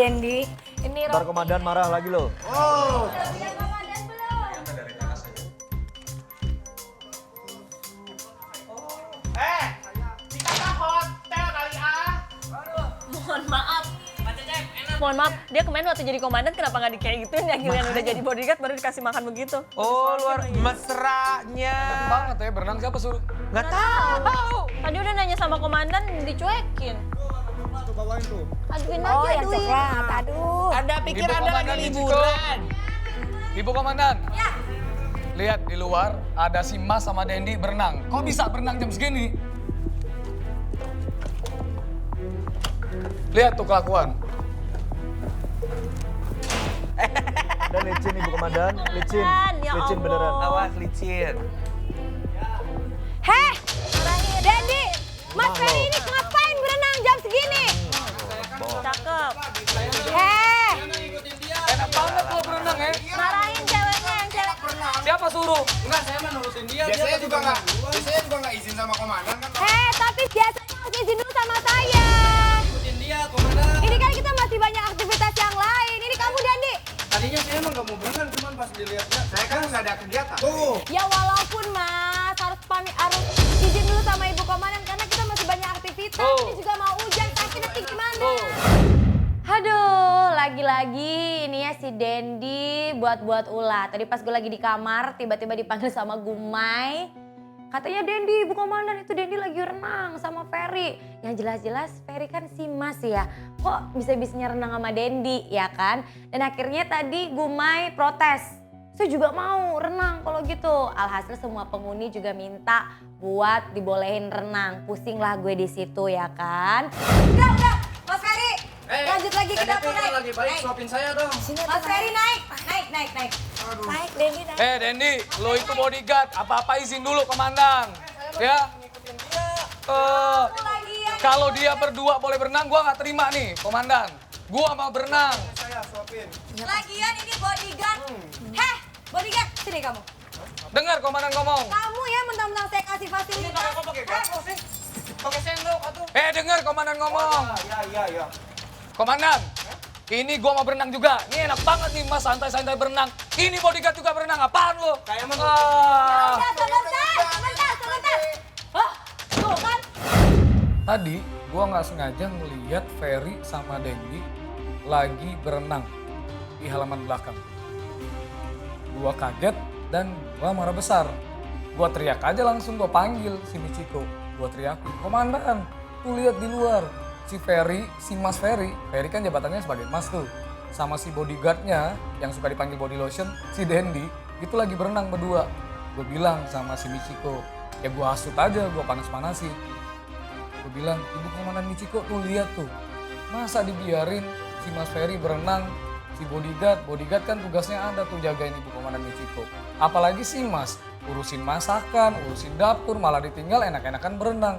Dendi. Ini Ntar komandan marah lagi loh. Oh. Kita hotel kali ah. mohon maaf. Mohon maaf, dia kemarin waktu jadi komandan kenapa nggak kayak gituin ya, giliran udah jadi bodyguard baru dikasih makan begitu. Oh, luar mesranya. Banget ya, berenang siapa suruh? Nggak tahu. Tadi udah nanya sama komandan, dicuekin. Tuh bawain tuh. Aduin Oh, aja yang duit. coklat, aduh. Anda pikir Ibu Anda lagi Komandan Ichiko. liburan? Ibu Komandan. Ya. Lihat di luar ada si Mas sama Dendi berenang. Kok bisa berenang jam segini? Lihat tuh kelakuan. Dan licin ibu komandan, licin. Ya Licin Allah. beneran. Awas licin. Heh, Dendi, Mas Ferry ini ngapain berenang jam segini? Cakep. Heh, Enak banget lo berenang ya. Marahin ceweknya yang cewek. Siapa suruh? Biasanya juga nggak izin sama komandan kan? tapi biasanya harus izin dulu sama saya. Ini kan kita masih banyak aktivitas yang lain. Ini kamu, Dendi. Tadinya saya emang nggak mau berenang, cuman pas dilihat-lihat saya kan nggak ada kegiatan. Tuh. Ya walaupun Mas harus izin dulu sama Ibu Komandan karena kita masih banyak aktivitas. Oh. Ini juga mau hujan, tapi nanti gimana? Oh. Aduh, lagi-lagi ini ya si Dendi buat ulah. Tadi pas gue lagi di kamar, tiba-tiba dipanggil sama Gumai. Katanya Dendi, Ibu Komandan, itu Dendi lagi renang sama Ferry. Yang jelas-jelas Ferry kan si Mas ya. Kok bisa-bisanya renang sama Dendi ya kan? Dan akhirnya tadi Gumai protes. Saya juga mau renang kalau gitu. Alhasil semua penghuni juga minta buat dibolehin renang. Pusing lah gue di situ ya kan. Udah, Mas Ferry. Lanjut lagi ke dapur naik. Lagi baik, suapin saya dong. Mas Ferry naik. Naik. Aduh. Naik, Dendi naik. Dendi, lo itu bodyguard. Apa-apa izin dulu komandan. Ya. Kalau dia berdua boleh berenang, gua nggak terima nih, komandan. Gua mau berenang. Saya suapin. Lagian ini bodyguard. Heh, bodyguard, sini kamu. Dengar komandan ngomong. Kamu ya mentang-mentang saya kasih fasilitas. Kok pakai garpu sih? Pakai sendok atuh. Dengar komandan ngomong. Iya. Komandan, ini gua mau berenang juga. Ini enak banget nih Mas santai-santai berenang. Ini bodyguard juga berenang, apaan lo? Kayak menurut. Sebentar. Hah, tuh kan. Tadi gua nggak sengaja ngeliat Ferry sama Dendi lagi berenang di halaman belakang. Gua kaget dan gua marah besar. Gua teriak aja langsung, gua panggil si Michiko. Gua teriakin, komandan, tuh lihat di luar. Si Ferry, si Mas Ferry kan jabatannya sebagai Mas tuh. Sama si bodyguardnya yang suka dipanggil body lotion, si Dendi, itu lagi berenang berdua. Gue bilang sama si Michiko, ya gue hasut aja, gue panas-panasin. Gue bilang, Ibu Komandan Michiko tuh lihat tuh. Masa dibiarin si Mas Ferry berenang, si bodyguard kan tugasnya ada tuh jagain Ibu Komandan Michiko. Apalagi si Mas, urusin masakan, urusin dapur, malah ditinggal enak-enakan berenang.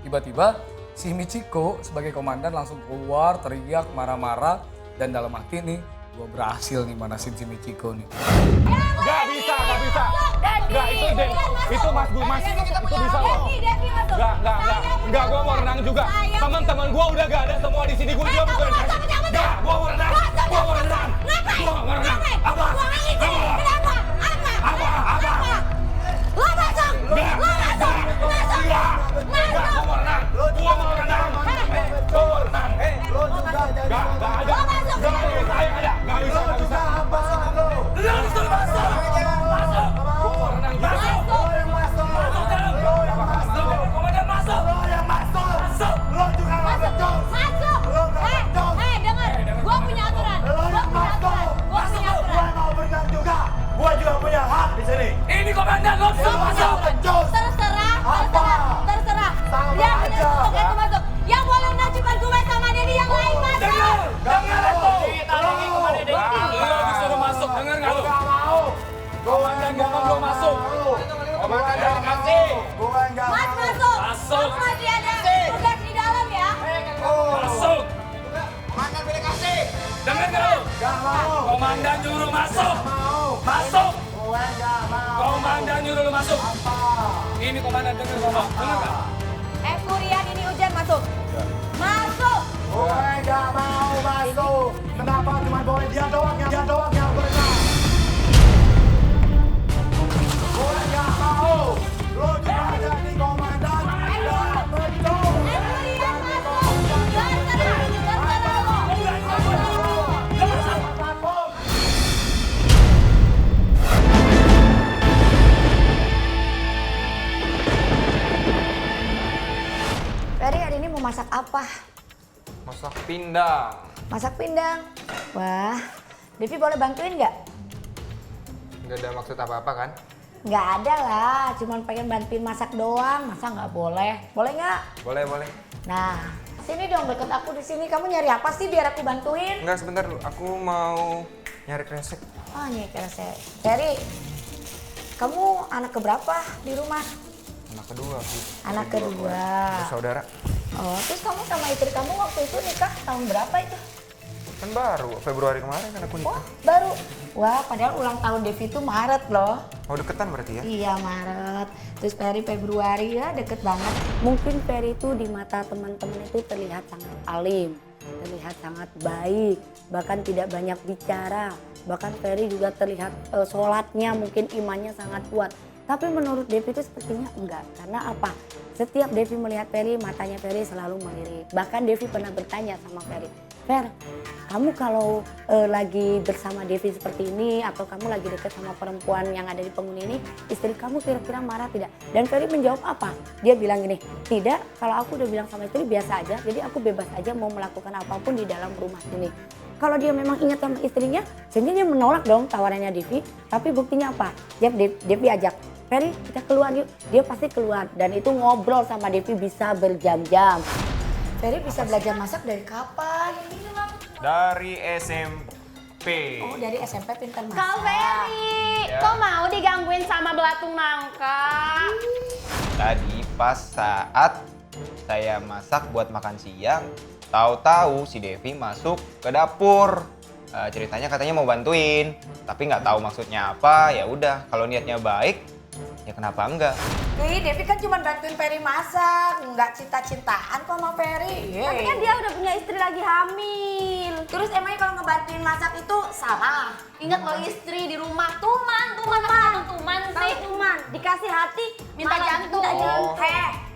Tiba-tiba si Michiko sebagai komandan langsung keluar, teriak, marah-marah. Dan dalam hati nih, gue berhasil nih manasin si Michiko nih. Gak bisa. Gak, itu Mas Gumas, itu bisa loh. Gak, gue mau renang juga. Teman-teman gue udah gak ada semua di sini, gue juga bukan. Gak, gue mau renang. Apa? Lo masuk. Gue mau renang. Lo juga jadi. Gak ada. Saya ada. Gak bisa. Lo disuruh masuk. Gue mau renang juga. Komandan masuk. Lo juga gak betul. Masuk. Dengar. Gua punya aturan. Gue mau berenang juga. Gue juga punya hak di sini. Ini komandan lo disuruh masuk. Terserah. Dia punya suka itu masuk. Yang boleh renang cuma gue sama Dendi, yang lain masuk. Dengar itu. Lo disuruh masuk. Dengar gak lo? Gak mau. Komandan ngomong belum masuk. Komandan jangan kasih. Mas masuk. Masuk. Kamu masih ada tugas di dalam ya. Masuk. Komandan pilih kasih. Dengar gak lo? Gak mau. Komandan nyuruh masuk. Masuk. Gue gak mau. Komandan nyuruh lo masuk. Ini komandan dengar ngomong. Dengar gak? Furian ini hujan masuk. Masuk. Gue gak mau masuk. dia doang yang benar. Gue nggak tahu. Lo juga jadi komandan. Dan betul. Ferry hari ini mau masak apa? Masak pindang. Masak pindang. Wah, Devi boleh bantuin nggak? Nggak ada maksud apa-apa kan? Nggak ada lah, cuman pengen bantuin masak doang. Masa nggak boleh? Boleh nggak? Boleh, boleh. Nah, sini dong deket aku di sini. Kamu nyari apa sih biar aku bantuin? Enggak, sebentar. Aku mau nyari kresek. Oh, nih kresek. Ferry, kamu anak keberapa di rumah? Anak kedua sih. Anak kedua. Saudara. Oh, terus kamu sama istri kamu waktu itu nikah tahun berapa itu? Kan baru, Februari kemarin kan aku Wah, nikah. baru. Wah, padahal ulang tahun Devi itu Maret loh. Oh, deketan berarti ya? Iya, Maret. Terus Ferry Februari, ya deket banget. Mungkin Ferry itu di mata teman-teman itu terlihat sangat alim, terlihat sangat baik, bahkan tidak banyak bicara. Bahkan Ferry juga terlihat sholatnya, mungkin imannya sangat kuat. Tapi menurut Devi itu sepertinya enggak. Karena apa? Setiap Devi melihat Ferry, matanya Ferry selalu melirik. Bahkan Devi pernah bertanya sama Ferry, Fer, kamu kalau lagi bersama Devi seperti ini atau kamu lagi deket sama perempuan yang ada di penghuni ini, istri kamu kira-kira marah tidak? Dan Ferry menjawab apa? Dia bilang gini, tidak, kalau aku udah bilang sama istri biasa aja, jadi aku bebas aja mau melakukan apapun di dalam rumah ini. Kalau dia memang ingat sama istrinya, sebenarnya dia menolak dong tawarannya Devi. Tapi buktinya apa? Devi ajak, Ferry kita keluar yuk. Dia pasti keluar dan itu ngobrol sama Devi bisa berjam-jam. Ferry bisa belajar masak dari kapan? Dari SMP. Oh, dari SMP pintar masak. Kak Ferry, kok mau digangguin sama belatung nangka? Tadi pas saat saya masak buat makan siang, tahu-tahu si Devi masuk ke dapur. Ceritanya katanya mau bantuin, tapi nggak tahu maksudnya apa. Ya udah, kalau niatnya baik, ya kenapa enggak? Ih, Devi kan cuma bantuin Ferry masak, nggak cinta-cintaan kok sama Ferry. Tapi kan dia udah punya istri lagi hamil. Terus emangnya kalau ngebantuin masak itu salah? Ingat lo istri di rumah, tuman sih. Tuman, dikasih hati, Minta jantung. Minta jantung.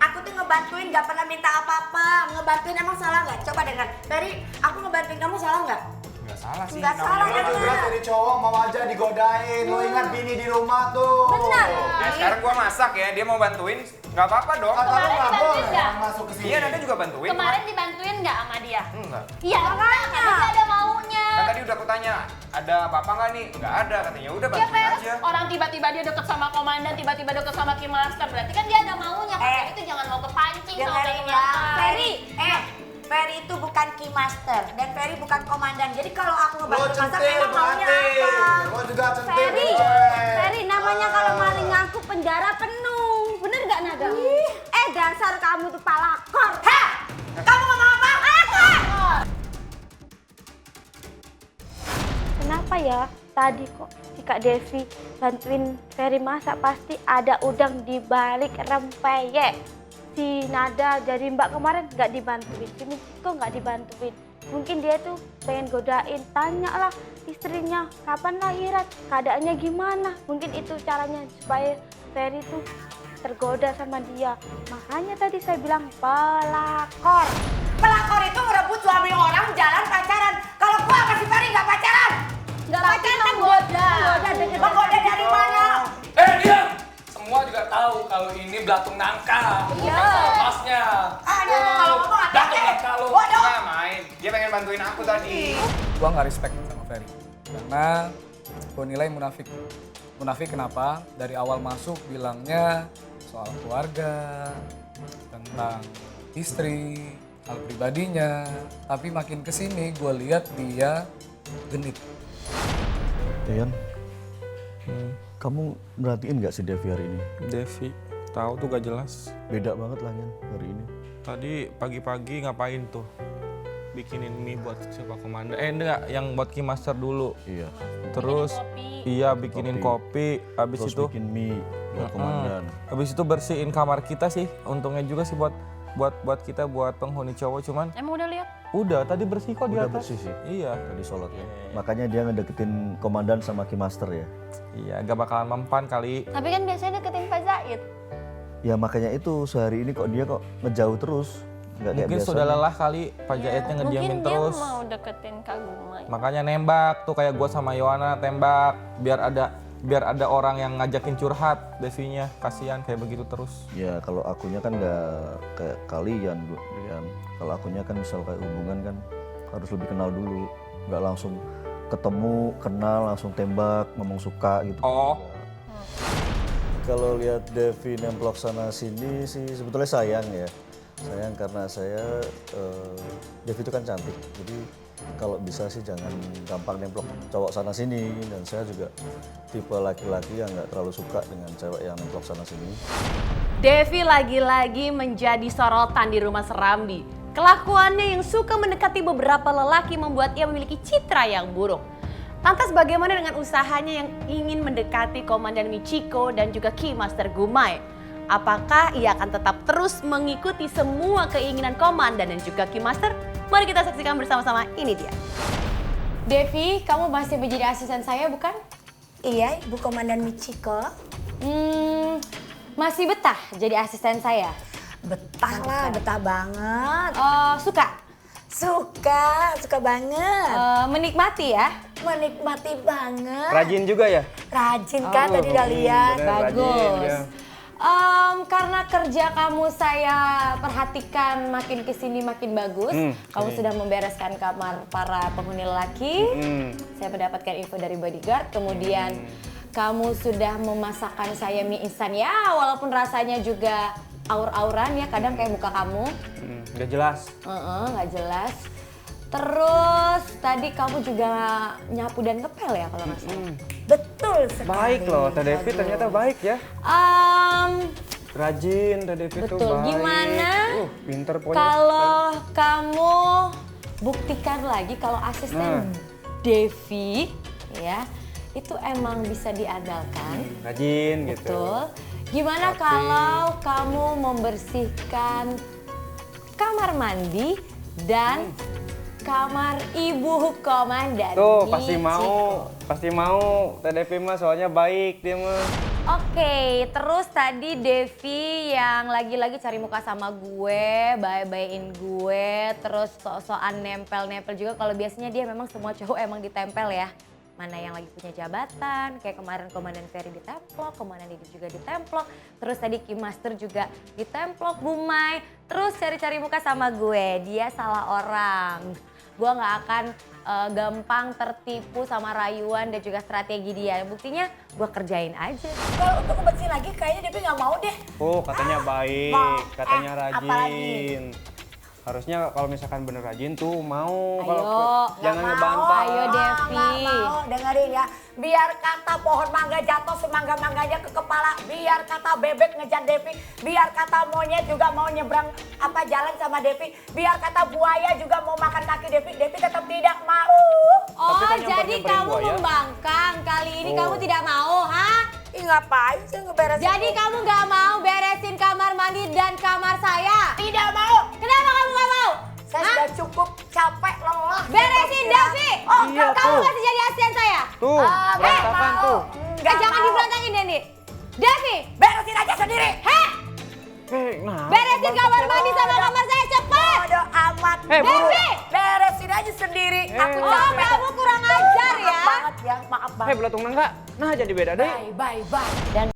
Aku tuh ngebantuin nggak pernah minta apa-apa. Ngebantuin emang salah nggak? Coba dengar, Ferry, aku ngebantuin kamu salah nggak? Nggak salah sih. Nggak salah Berat dengar. jadi cowok mau aja digodain. Lo ingat bini di rumah tuh. Benar. Ya sekarang gua masak ya, dia mau bantuin, nggak apa-apa dong. Kata lo Kemarin nggak dibantuin boleh nggak? orang masuk ke sini. Iya, Nanda juga bantuin. Kemarin dibantuin nggak sama dia? Enggak. Iya, makanya. Karena dia ada maunya. Kan tadi udah aku tanya, ada apa-apa nggak nih? Nggak ada, katanya udah Ya bantuin Fer, aja. orang tiba-tiba dia deket sama komandan, tiba-tiba deket sama Kim Master. Berarti kan dia ada maunya. Kan itu jangan mau kepancing sama Dengerin belatung ya, nangka. Ferry. Ferry itu bukan key master dan Ferry bukan komandan. Jadi kalau aku Lo ngebantu masak centil memang maunya berarti. apa? Lo juga centil. Ferry, cewek. Ferry namanya kalau maling ngaku penjara penuh. Bener gak Nada? Dasar kamu tuh palakor. Heh, kamu ngomong apa? Kenapa ya tadi kok si Kak Devi bantuin Ferry masak pasti ada udang di balik rempeyek. Si Nada jadi Mbak kemarin nggak dibantuin, si Misiko nggak dibantuin. Mungkin dia tuh pengen godain, tanyalah istrinya kapan lahiran, keadaannya gimana. Mungkin itu caranya supaya Ferry tuh tergoda sama dia. Makanya tadi saya bilang pelakor. Pelakor itu ngerebut suami orang jalan pacaran. Kalau gua sama si Ferry nggak pacaran. Nggak pacaran, menggoda. Menggoda dari mana? Diam! Semua juga tahu kalau ini belatung nangka. Iya. Bukan lepasnya. Dia kalau ngomong Belatung hati-hati. nangka lo. Bodoh. Nggak main, dia pengen bantuin aku tadi. Gua nggak respect sama Ferry karena gua nilai munafik. Munafik kenapa? Dari awal masuk bilangnya soal keluarga, tentang istri, hal pribadinya. Tapi makin kesini gua lihat dia genit. Yan, kamu merhatiin nggak si Devi hari ini? Devi, tahu tuh gak jelas. Beda banget lah Yan hari ini. Tadi pagi-pagi ngapain tuh? Bikinin mie buat siapa komandan? Enggak, yang buat Kim Master dulu. Iya. Terus iya bikinin kopi, habis Terus itu bikin mie buat komandan. habis itu bersihin kamar kita sih. Untungnya juga sih buat buat kita buat penghuni cowok cuman Emang udah lihat? udah tadi bersih kok di Udah atas. bersih sih. Iya. Tadi sholat ya. Makanya dia ngedeketin komandan sama Ki Master ya. Iya, gak bakalan mempan kali. Tapi kan biasanya deketin Pak Zaid. Ya makanya itu sehari ini kok dia kok ngejauh terus. Nggak kayak Mungkin biasanya. sudah lelah kali Pak Jaidnya ngediamin Mungkin terus. dia mau deketin Kak Gumay. Makanya nembak tuh kayak gua sama Yohana tembak biar ada orang yang ngajakin curhat Devinya, kasihan kayak begitu terus. Ya kalau akunya kan nggak kayak kalian, Brian. Kalau akunya kan misal kayak hubungan kan harus lebih kenal dulu, nggak langsung ketemu, kenal langsung tembak, ngomong suka gitu. Oh. Kalau lihat Devi nemplok sana sini sih sebetulnya sayang ya. Sayang karena saya Devi itu kan cantik, jadi kalau bisa sih jangan gampang nemplok cowok sana sini. Dan saya juga tipe laki-laki yang nggak terlalu suka dengan cewek yang nemplok sana sini. Devi lagi-lagi menjadi sorotan di rumah Serambi. Kelakuannya yang suka mendekati beberapa lelaki membuat ia memiliki citra yang buruk. Lantas bagaimana dengan usahanya yang ingin mendekati Komandan Michiko dan juga Ki Master Gumay? Apakah ia akan tetap terus mengikuti semua keinginan Komandan dan juga Ki Master? Mari kita saksikan bersama-sama, ini dia. Devi, kamu masih menjadi asisten saya bukan? Iya, Ibu Komandan Michiko. Masih betah jadi asisten saya? Betah lah, betah banget. Suka? Suka banget. Menikmati ya? Menikmati banget. Rajin juga ya? Rajin kan tadi udah lihat. Bagus. Karena kerja kamu saya perhatikan makin kesini makin bagus. Kamu sudah membereskan kamar para penghuni lelaki. Saya mendapatkan info dari bodyguard. Kemudian kamu sudah memasakkan saya mie instan ya, walaupun rasanya juga aur-auran ya, kadang kayak muka kamu. Gak jelas. Nggak jelas. Terus tadi kamu juga nyapu dan ngepel ya kalau nggak salah. Betul sekali. Baik loh, Teh Devi ternyata baik ya. Rajin, Teh Devi tuh Betul. baik. Gimana? Pinter pokoknya. Kalau kamu buktikan lagi kalau asisten Devi ya itu emang bisa diandalkan. Rajin gitu. Betul. Gimana kalau kamu membersihkan kamar mandi dan kamar ibu komandan? Tuh pasti Michiko. pasti mau. Teh Devi mah soalnya baik dia mah. Oke, terus tadi Devi yang lagi-lagi cari muka sama gue, bye-byein gue, terus sok-sokan nempel-nempel juga. Kalau biasanya dia memang semua cowok emang ditempel ya. Mana yang lagi punya jabatan, kayak kemarin Komandan Ferry ditemplok, Komandan Didi juga ditemplok, terus tadi Ki Master juga ditemplok, Gumay, terus cari-cari muka sama gue, dia salah orang. Gue gak akan gampang tertipu sama rayuan dan juga strategi dia, buktinya gue kerjain aja. Kalau untuk kebersihin lagi kayaknya Devi nggak mau deh. Oh katanya baik, katanya rajin. apalagi? Harusnya kalau misalkan bener rajin tuh mau. Ayo, Kalau jangan ngebantah. Ayo Devi. Nggak mau, dengerin ya. Biar kata pohon mangga jatuh semangga-mangganya ke kepala. Biar kata bebek ngejar Devi. Biar kata monyet juga mau nyebrang jalan sama Devi. Biar kata buaya juga mau makan kaki Devi. Devi tetap tidak mau. Oh Tapi kan jadi nyamperin kamu buaya. membangkang, kali ini kamu tidak mau, ha? Ih ngapain sih ngeberesin? Jadi kamu gak mau beresin kamar mandi dan kamar saya? Tidak mau. Kenapa kamu gak mau? Saya sudah cukup capek lelah. Beresin Devi! Oh, Iya, kamu tuh. masih jadi asisten saya? Tuh, berantakan tuh. Jangan diberantakin Dendi. Devi! Beresin aja sendiri. Heh! Nah. Beresin kamar mandi sama kamar saya cepat! Bodoh amat. Devi! Beresin aja sendiri. Aku Oh capek. kamu kurang ajar ya? Maaf banget ya, maaf banget. Belatung nangka. Nah jadi beda deh. Bye. Dan